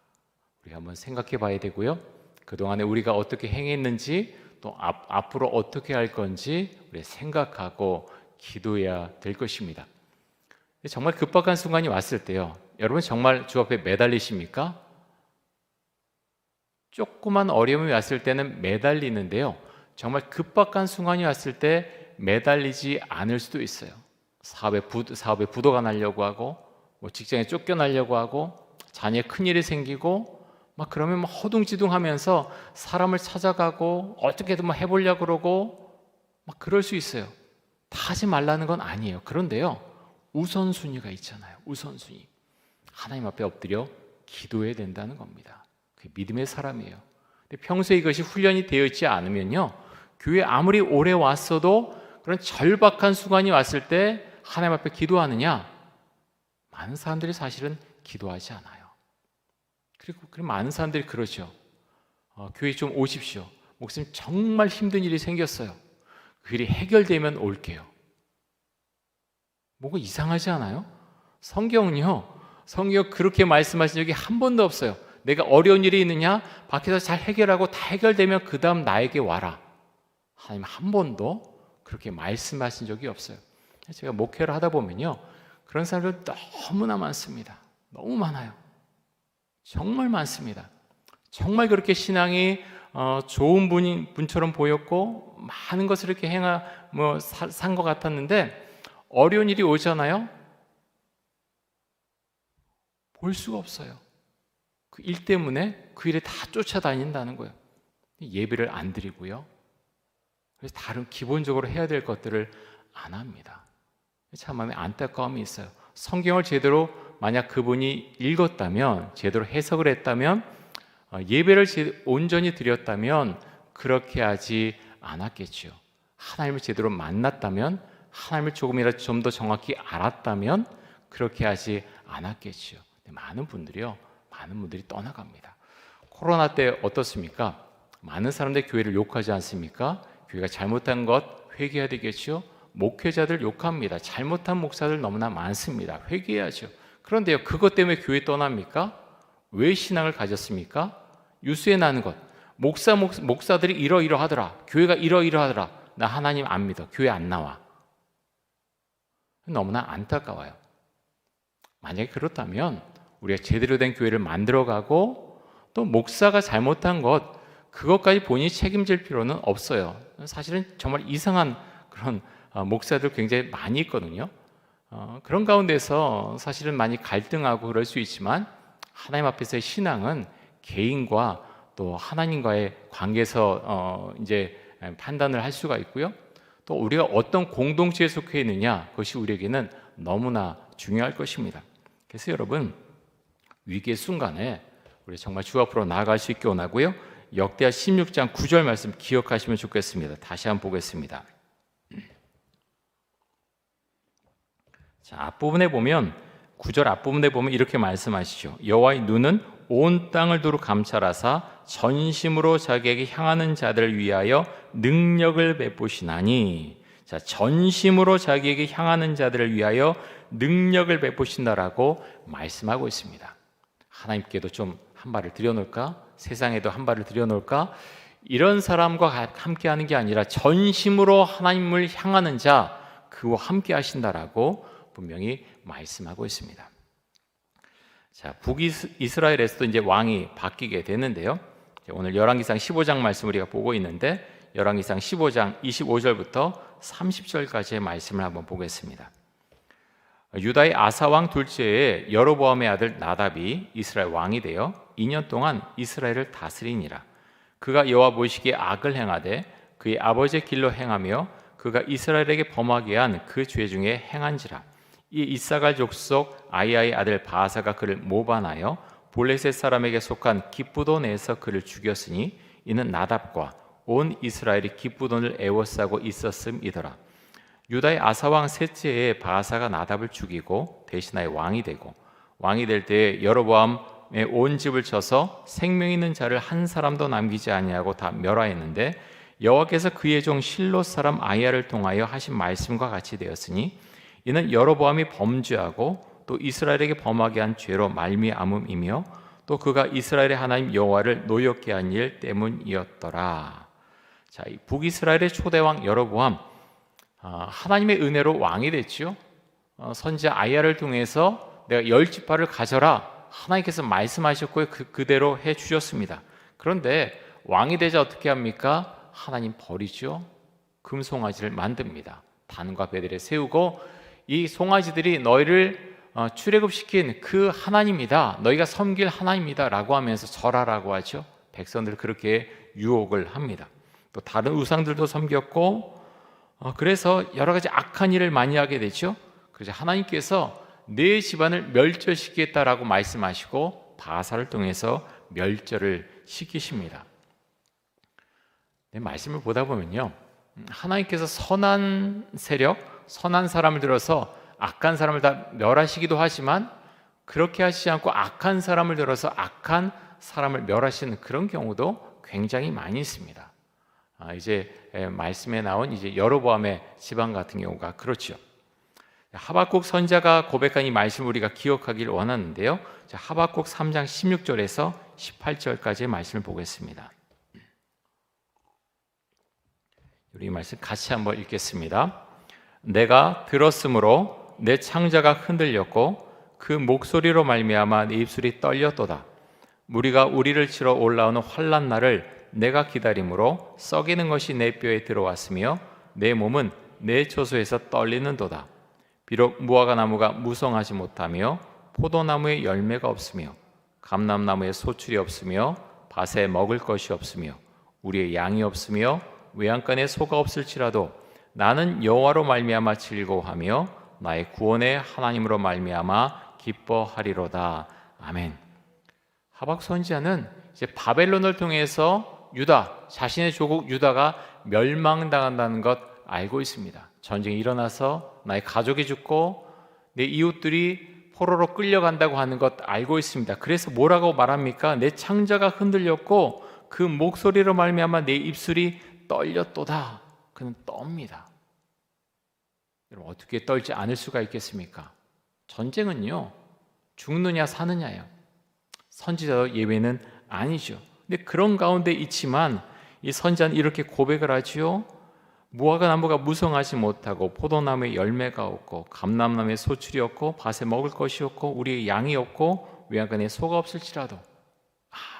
S1: 우리가 한번 생각해 봐야 되고요. 그동안에 우리가 어떻게 행했는지 또 앞으로 어떻게 할 건지 우리 생각하고 기도해야 될 것입니다. 정말 급박한 순간이 왔을 때요, 여러분 정말 주 앞에 매달리십니까? 조그만 어려움이 왔을 때는 매달리는데요, 정말 급박한 순간이 왔을 때 매달리지 않을 수도 있어요. 사업에 부도가 나려고 하고 직장에 쫓겨나려고 하고 자녀에 큰일이 생기고 그러면 허둥지둥하면서 사람을 찾아가고 어떻게든 해보려고 그러고 그럴 수 있어요. 다 하지 말라는 건 아니에요. 그런데요, 우선순위가 있잖아요. 우선순위. 하나님 앞에 엎드려 기도해야 된다는 겁니다. 그게 믿음의 사람이에요. 근데 평소에 이것이 훈련이 되어 있지 않으면요, 교회 아무리 오래 왔어도 그런 절박한 순간이 왔을 때 하나님 앞에 기도하느냐? 많은 사람들이 사실은 기도하지 않아요. 그리고 많은 사람들이 그러죠. 교회 좀 오십시오. 목사님 정말 힘든 일이 생겼어요. 그 일이 해결되면 올게요. 뭐가 이상하지 않아요? 성경은요, 성경 그렇게 말씀하신 적이 한 번도 없어요. 내가 어려운 일이 있느냐? 밖에서 잘 해결하고 다 해결되면 그 다음 나에게 와라. 하나님 한 번도 그렇게 말씀하신 적이 없어요. 제가 목회를 하다 보면요, 그런 사람들 너무나 많습니다. 너무 많아요. 정말 많습니다. 정말 그렇게 신앙이 좋은 분처럼 보였고 많은 것을 이렇게 산 것 같았는데 어려운 일이 오잖아요. 볼 수가 없어요. 그 일 때문에 그 일에 다 쫓아다닌다는 거예요. 예배를 안 드리고요. 그래서 다른 기본적으로 해야 될 것들을 안 합니다. 참 마음에 안타까움이 있어요. 성경을 제대로 만약 그분이 읽었다면, 제대로 해석을 했다면, 예배를 온전히 드렸다면 그렇게 하지 않았겠죠. 하나님을 제대로 만났다면, 하나님을 조금이라도 좀 더 정확히 알았다면 그렇게 하지 않았겠죠. 많은 분들이 떠나갑니다. 코로나 때 어떻습니까? 많은 사람들이 교회를 욕하지 않습니까? 교회가 잘못한 것 회개해야 되겠죠. 목회자들 욕합니다. 잘못한 목사들 너무나 많습니다. 회개해야죠. 그런데요, 그것 때문에 교회 떠납니까? 왜 신앙을 가졌습니까? 유수에 나는 것. 목사들이 이러이러하더라. 교회가 이러이러하더라. 나 하나님 안 믿어. 교회 안 나와. 너무나 안타까워요. 만약에 그렇다면 우리가 제대로 된 교회를 만들어가고 또 목사가 잘못한 것, 그것까지 본인이 책임질 필요는 없어요. 사실은 정말 이상한 그런 목사들 굉장히 많이 있거든요. 그런 가운데서 사실은 많이 갈등하고 그럴 수 있지만 하나님 앞에서의 신앙은 개인과 또 하나님과의 관계에서 이제 판단을 할 수가 있고요. 또 우리가 어떤 공동체에 속해 있느냐, 그것이 우리에게는 너무나 중요할 것입니다. 그래서 여러분, 위기의 순간에 우리 정말 주 앞으로 나아갈 수 있게 원하고요. 역대하 16장 9절 말씀 기억하시면 좋겠습니다. 다시 한번 보겠습니다. 자, 앞부분에 보면 9절 앞부분에 보면 이렇게 말씀하시죠. 여호와의 눈은 온 땅을 두루 감찰하사 전심으로 자기에게 향하는 자들을 위하여 능력을 베푸시나니. 자, 전심으로 자기에게 향하는 자들을 위하여 능력을 베푸신다라고 말씀하고 있습니다. 하나님께도 좀 한 발을 들여놓을까? 세상에도 한 발을 들여놓을까? 이런 사람과 함께 하는 게 아니라 전심으로 하나님을 향하는 자, 그와 함께 하신다라고 분명히 말씀하고 있습니다. 자, 북이스라엘에서도 이제 왕이 바뀌게 되는데요. 오늘 열왕기상 15장 말씀 우리가 보고 있는데, 열왕기상 15장 25절부터 30절까지의 말씀을 한번 보겠습니다. 유다의 아사 왕 둘째에 여로보암의 아들 나답이 이스라엘 왕이 되어 2년 동안 이스라엘을 다스리니라. 그가 여호와 보시기에 악을 행하되 그의 아버지의 길로 행하며 그가 이스라엘에게 범하게 한 그 죄 중에 행한지라. 이 이사갈 족속 아이아의 아들 바하사가 그를 모반하여 블레셋 사람에게 속한 기쁘돈에서 그를 죽였으니 이는 나답과 온 이스라엘이 기쁘돈을 애워싸고 있었음이더라. 유다의 아사왕 셋째에 바하사가 나답을 죽이고 대신하여 왕이 되고, 왕이 될 때에 여로보암의 온 집을 쳐서 생명 있는 자를 한 사람도 남기지 아니하고 다 멸하였는데, 여호와께서 그의 종 실롯 사람 아이야를 통하여 하신 말씀과 같이 되었으니 이는 여로보암이 범죄하고 또 이스라엘에게 범하게 한 죄로 말미암음이며 또 그가 이스라엘의 하나님 여호와를 노엽게 한 일 때문이었더라. 자, 이 북이스라엘의 초대왕 여로보암, 하나님의 은혜로 왕이 됐죠. 선지자 아이야를 통해서 내가 10지파를 가져라 하나님께서 말씀하셨고 그대로 해주셨습니다. 그런데 왕이 되자 어떻게 합니까? 하나님 버리죠. 금송아지를 만듭니다. 단과 베델에 세우고 이 송아지들이 너희를 출애굽시킨 그 하나님이다, 너희가 섬길 하나님이다 라고 하면서 절하라고 하죠. 백성들을 그렇게 유혹을 합니다. 또 다른 우상들도 섬겼고, 그래서 여러 가지 악한 일을 많이 하게 되죠. 그래서 하나님께서 내 집안을 멸절시키겠다라고 말씀하시고 바하사를 통해서 멸절을 시키십니다. 말씀을 보다 보면요, 하나님께서 선한 세력, 선한 사람을 들어서 악한 사람을 다 멸하시기도 하지만 그렇게 하시지 않고 악한 사람을 들어서 악한 사람을 멸하시는 그런 경우도 굉장히 많이 있습니다. 이제 말씀에 나온 이제 여로보암의 집안 같은 경우가 그렇죠. 하박국 선지자가 고백한 이 말씀을 우리가 기억하기를 원하는데요. 하박국 3장 16절에서 18절까지의 말씀을 보겠습니다. 우리 말씀 같이 한번 읽겠습니다. 내가 들었으므로 내 창자가 흔들렸고 그 목소리로 말미암아 내 입술이 떨렸도다. 무리가 우리를 치러 올라오는 환난 날을 내가 기다림으로 썩이는 것이 내 뼈에 들어왔으며 내 몸은 내 처소에서 떨리는도다. 비록 무화과 나무가 무성하지 못하며 포도나무에 열매가 없으며 감람나무에 소출이 없으며 밭에 먹을 것이 없으며 우리의 양이 없으며 외양간에 소가 없을지라도 나는 여호와로 말미암아 즐거워하며 나의 구원의 하나님으로 말미암아 기뻐하리로다. 아멘. 하박 선지자는 이제 바벨론을 통해서 유다, 자신의 조국 유다가 멸망당한다는 것 알고 있습니다. 전쟁이 일어나서 나의 가족이 죽고 내 이웃들이 포로로 끌려간다고 하는 것 알고 있습니다. 그래서 뭐라고 말합니까? 내 창자가 흔들렸고 그 목소리로 말미암아 내 입술이 떨렸도다. 그는 떱니다. 여러분, 어떻게 떨지 않을 수가 있겠습니까? 전쟁은요, 죽느냐 사느냐예요. 선지자 예외는 아니죠. 근데 그런 가운데 있지만 이 선지자는 이렇게 고백을 하지요. 무화과 나무가 무성하지 못하고 포도나무에 열매가 없고 감람나무에 소출이 없고 밭에 먹을 것이 없고 우리의 양이 없고 외양간에 소가 없을지라도,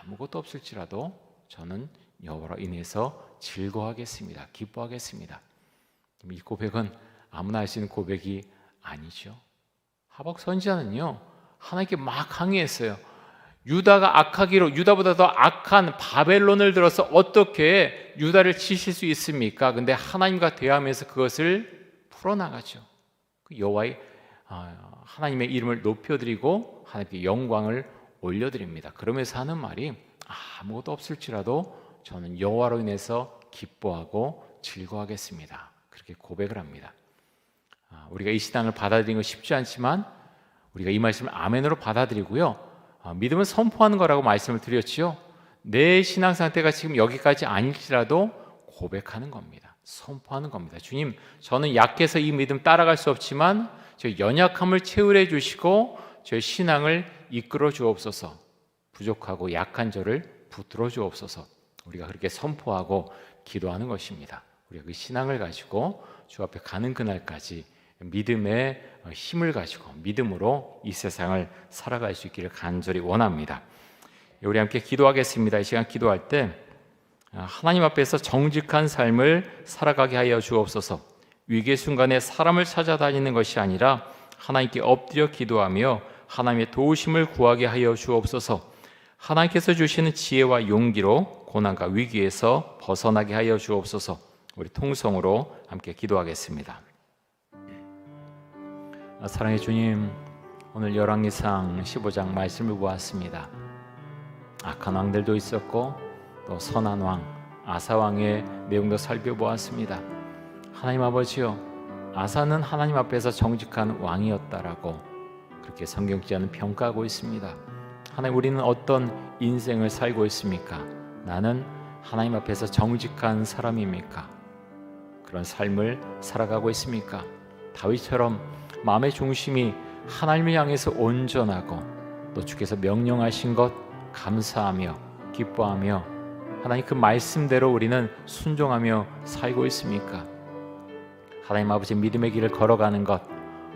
S1: 아무것도 없을지라도 저는 여호와로 인해서 즐거워하겠습니다. 기뻐하겠습니다. 이 고백은 아무나 할 수 있는 고백이 아니죠. 하박 선지자는요, 하나님께 막 항의했어요. 유다가 악하기로, 유다보다 더 악한 바벨론을 들어서 어떻게 유다를 치실 수 있습니까? 근데 하나님과 대화하면서 그것을 풀어나가죠. 여호와의 하나님의 이름을 높여드리고 하나님께 영광을 올려드립니다. 그러면서 하는 말이 아무것도 없을지라도 저는 여호와로 인해서 기뻐하고 즐거워하겠습니다. 그렇게 고백을 합니다. 우리가 이 신앙을 받아들이는 건 쉽지 않지만 우리가 이 말씀을 아멘으로 받아들이고요, 믿음은 선포하는 거라고 말씀을 드렸지요. 내 신앙 상태가 지금 여기까지 아닐지라도 고백하는 겁니다. 선포하는 겁니다. 주님, 저는 약해서 이 믿음 따라갈 수 없지만 저 연약함을 채울해 주시고 저의 신앙을 이끌어 주옵소서. 부족하고 약한 저를 붙들어 주옵소서. 우리가 그렇게 선포하고 기도하는 것입니다. 우리가 그 신앙을 가지고 주 앞에 가는 그날까지 믿음의 힘을 가지고 믿음으로 이 세상을 살아갈 수 있기를 간절히 원합니다. 우리 함께 기도하겠습니다. 이 시간 기도할 때 하나님 앞에서 정직한 삶을 살아가게 하여 주옵소서. 위기의 순간에 사람을 찾아다니는 것이 아니라 하나님께 엎드려 기도하며 하나님의 도우심을 구하게 하여 주옵소서. 하나님께서 주시는 지혜와 용기로 고난과 위기에서 벗어나게 하여 주옵소서. 우리 통성으로 함께 기도하겠습니다. 사랑의 주님, 오늘 열왕기상 15장 말씀을 보았습니다. 악한 왕들도 있었고 또 선한 왕 아사 왕의 내용도 살펴보았습니다. 하나님 아버지요, 아사는 하나님 앞에서 정직한 왕이었다라고 그렇게 성경지자는 평가하고 있습니다. 하나님, 우리는 어떤 인생을 살고 있습니까? 나는 하나님 앞에서 정직한 사람입니까? 그런 삶을 살아가고 있습니까? 다윗처럼 마음의 중심이 하나님을 향해서 온전하고 또 주께서 명령하신 것 감사하며 기뻐하며 하나님 그 말씀대로 우리는 순종하며 살고 있습니까? 하나님 아버지, 믿음의 길을 걸어가는 것,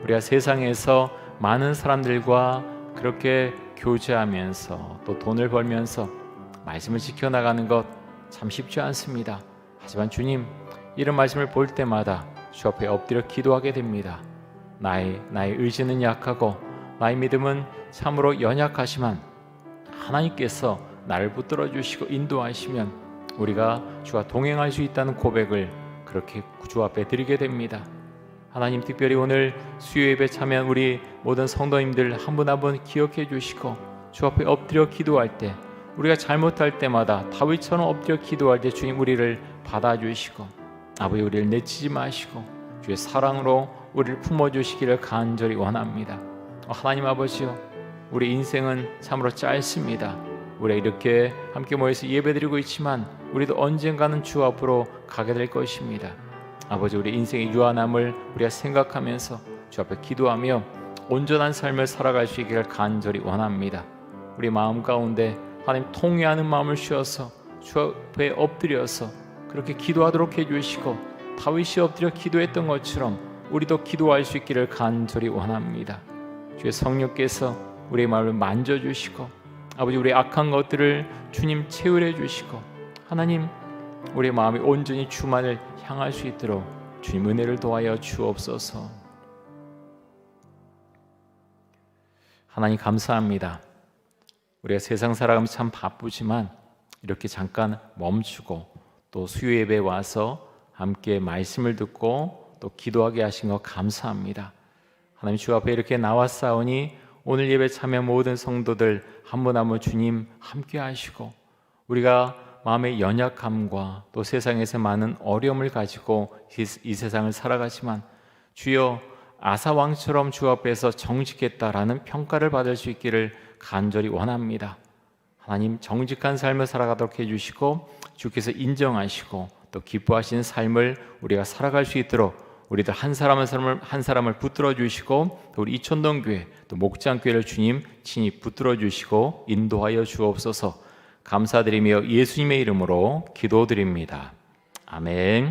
S1: 우리가 세상에서 많은 사람들과 그렇게 교제하면서 또 돈을 벌면서 말씀을 지켜나가는 것 참 쉽지 않습니다. 하지만 주님, 이런 말씀을 볼 때마다 주 앞에 엎드려 기도하게 됩니다. 나의 의지는 약하고 나의 믿음은 참으로 연약하지만 하나님께서 나를 붙들어 주시고 인도하시면 우리가 주와 동행할 수 있다는 고백을 그렇게 주 앞에 드리게 됩니다. 하나님, 특별히 오늘 수요 예배 참여한 우리 모든 성도님들 한 분 한 분 기억해 주시고 주 앞에 엎드려 기도할 때 우리가 잘못할 때마다 다윗처럼 엎드려 기도할 때 주님 우리를 받아주시고 아버지, 우리를 내치지 마시고 주의 사랑으로 우리를 품어주시기를 간절히 원합니다. 하나님 아버지요, 우리 인생은 참으로 짧습니다. 우리가 이렇게 함께 모여서 예배드리고 있지만 우리도 언젠가는 주 앞으로 가게 될 것입니다. 아버지, 우리 인생의 유한함을 우리가 생각하면서 주 앞에 기도하며 온전한 삶을 살아갈 수 있기를 간절히 원합니다. 우리 마음 가운데 하나님 통회하는 마음을 주셔서 주 앞에 엎드려서 그렇게 기도하도록 해주시고 다윗이 엎드려 기도했던 것처럼 우리도 기도할 수 있기를 간절히 원합니다. 주의 성령께서 우리의 마음을 만져주시고 아버지, 우리의 악한 것들을 주님 채울해 주시고 하나님, 우리의 마음이 온전히 주만을 향할 수 있도록 주님 은혜를 도하여 주옵소서. 하나님 감사합니다. 우리가 세상 살아가면 참 바쁘지만 이렇게 잠깐 멈추고 또 수요 예배에 와서 함께 말씀을 듣고 또 기도하게 하신 것 감사합니다. 하나님, 주 앞에 이렇게 나왔사오니 오늘 예배 참여 모든 성도들 한 분 한 분 주님 함께 하시고 우리가 마음의 연약함과 또 세상에서 많은 어려움을 가지고 이 세상을 살아가지만 주여 아사 왕처럼 주 앞에서 정직했다라는 평가를 받을 수 있기를 간절히 원합니다. 하나님, 정직한 삶을 살아가도록 해주시고 주께서 인정하시고 또 기뻐하시는 삶을 우리가 살아갈 수 있도록 우리들 한 사람을 붙들어 주시고 또 우리 이촌동교회 또 목장교회를 주님 친히 붙들어 주시고 인도하여 주옵소서. 감사드리며 예수님의 이름으로 기도드립니다. 아멘.